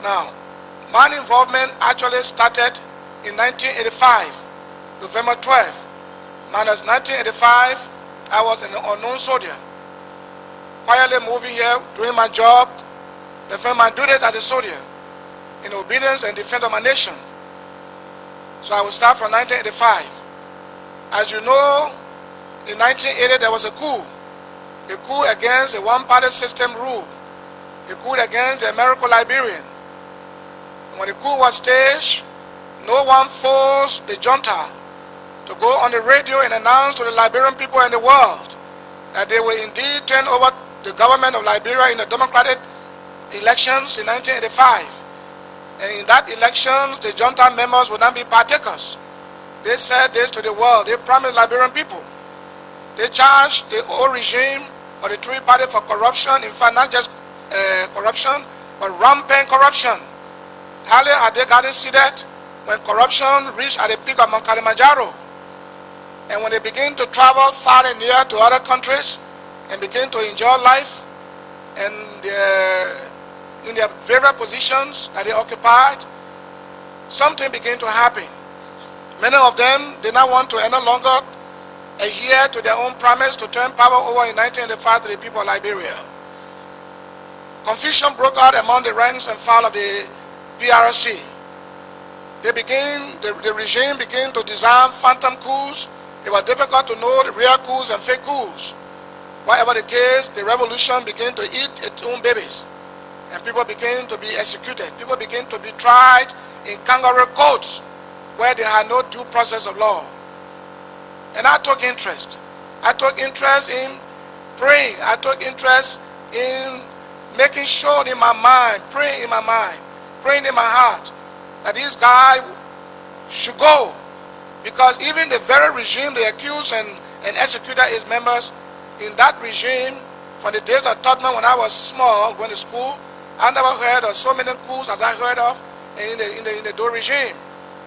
Now, my involvement actually started in 1985, November 12. Minus 1985, I was an unknown soldier, quietly moving here, doing my job, performing my duties as a soldier, in obedience and defense of my nation. So I will start from 1985. As you know, in 1980 there was a coup against a one-party system rule, a coup against the American Liberian. And when the coup was staged, no one forced the junta to go on the radio and announce to the Liberian people and the world that they will indeed turn over the government of Liberia in the democratic elections in 1985. And in that election, the junta members would not be partakers. They said this to the world. They promised Liberian people. They charged the old regime or the three-party for corruption. In fact, not just corruption, but rampant corruption. Hardly had they gotten seated when corruption reached at the peak of Mount Kilimanjaro. And when they begin to travel far and near to other countries and begin to enjoy life and in their favorite positions that they occupied, something began to happen. Many of them did not want to any longer adhere to their own promise to turn power over in 1985 to the people of Liberia. Confusion broke out among the ranks and file of the PRC. The regime began to design phantom coups. It was difficult to know the real coups and fake coups. Whatever the case, the revolution began to eat its own babies. And people began to be executed. People began to be tried in kangaroo courts where they had no due process of law. And I took interest. I took interest in praying. I took interest in making sure in my mind, praying in my mind, praying in my heart that this guy should go. Because even the very regime they accused and executed his members, in that regime, from the days of Tottenham when I was small, going to school, I never heard of so many coups as I heard of in the Doe regime.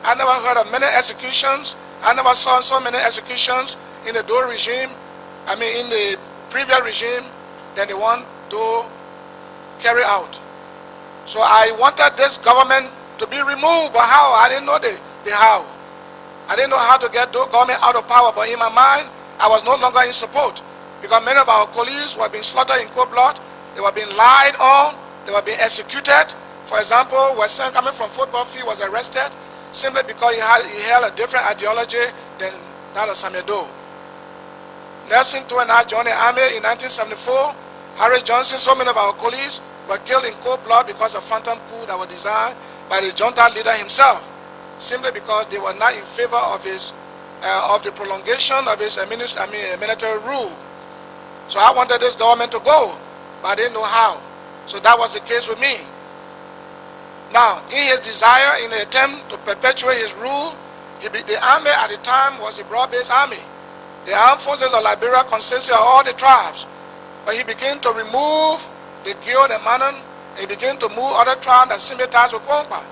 I never heard of many executions. I never saw so many executions in the Doe regime, in the previous regime, than the one Doe carried out. So I wanted this government to be removed, but how? I didn't know the how. I didn't know how to get Doe government out of power, but in my mind, I was no longer in support, because many of our colleagues were being slaughtered in cold blood. They were being lied on. They were being executed. For example, Wesson coming from football field was arrested simply because he held a different ideology than that of Samuel Doe. Nelson Too and I joined the army in 1974. Harry Johnson, so many of our colleagues were killed in cold blood because of phantom coup that were designed by the junta leader himself, simply because they were not in favor of the prolongation of his military rule. So I wanted this government to go, but I didn't know how. So that was the case with me. Now, in his desire, in the attempt to perpetuate his rule, the army at the time was a broad-based army. The armed forces of Liberia consisted of all the tribes. But he began to remove the Guild and Manon, and he began to move other tribes that sympathized with Kwangpa.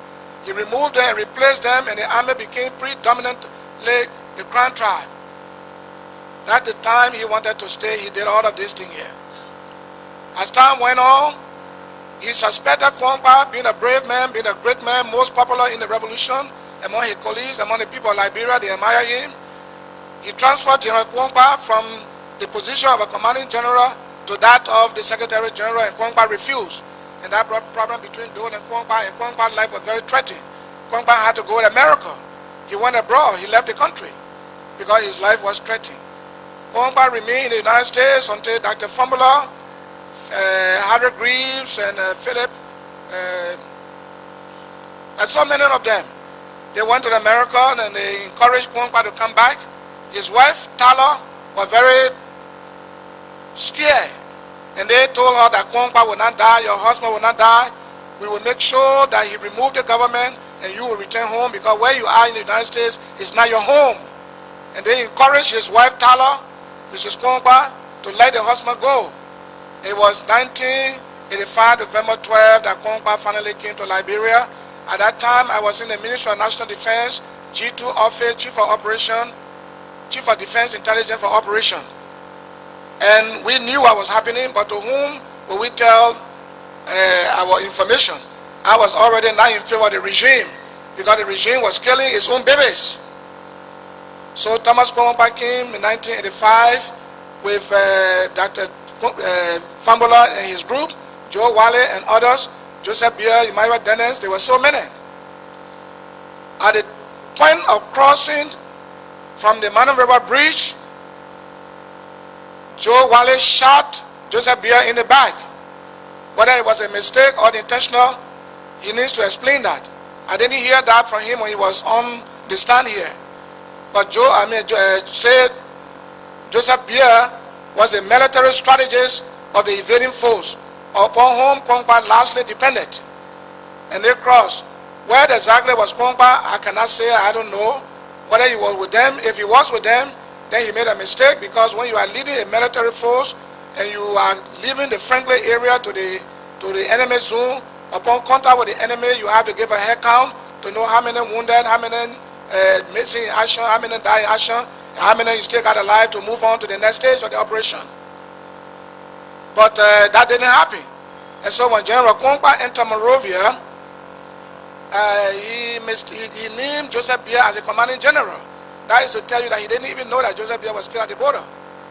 He removed them and replaced them, and the army became predominantly the Crown tribe. At the time he wanted to stay, he did all of these things here. As time went on, he suspected Kwangpa, being a brave man, being a great man, most popular in the revolution, among his colleagues, among the people of Liberia, they admire him. He transferred General Kwangpa from the position of a commanding general to that of the Secretary General, and Kwangpa refused. And that brought problem between Doe and Kwangpa's life was very threatening. Kwangpa had to go to America. He went abroad, he left the country because his life was threatened. Kwangpa remained in the United States until Dr. Fumula, Harry Greaves, and Philip, and so many of them. They went to America and they encouraged Kwangpa to come back. His wife, Tala, was very scared. And they told her that Kwangpa will not die, your husband will not die. We will make sure that he removed the government and you will return home, because where you are in the United States is not your home. And they encouraged his wife, Tala, Mrs. Kwangpa, to let the husband go. It was 1985, November 12, that Kwangpa finally came to Liberia. At that time, I was in the Ministry of National Defense, G2 Office, Chief of Defense Intelligence for Operation. And we knew what was happening, but to whom will we tell our information? I was already not in favor of the regime because the regime was killing its own babies. So Thomas Kwangwa came in 1985 with Dr. Fambola and his group, Joe Wale and others, Joseph Beer, Emmanuel Dennis, there were so many. At the point of crossing from the Manu River Bridge, Joe Wale shot Joseph Beer in the back. Whether it was a mistake or intentional, he needs to explain that. I didn't hear that from him when he was on the stand here. But said Joseph Beer was a military strategist of the invading force upon whom Kwangwa largely depended. And they crossed. Where exactly was Kwangwa, I cannot say, I don't know. Whether he was with them, if he was with them, then he made a mistake, because when you are leading a military force and you are leaving the friendly area to the enemy zone, upon contact with the enemy, you have to give a head count to know how many wounded, how many missing in action, how many die in action, and how many you still got alive to move on to the next stage of the operation. But that didn't happen. And so when General Kwangwa entered Monrovia, he named Joseph Beer as a commanding general. That is to tell you that he didn't even know that Joseph Beer was killed at the border.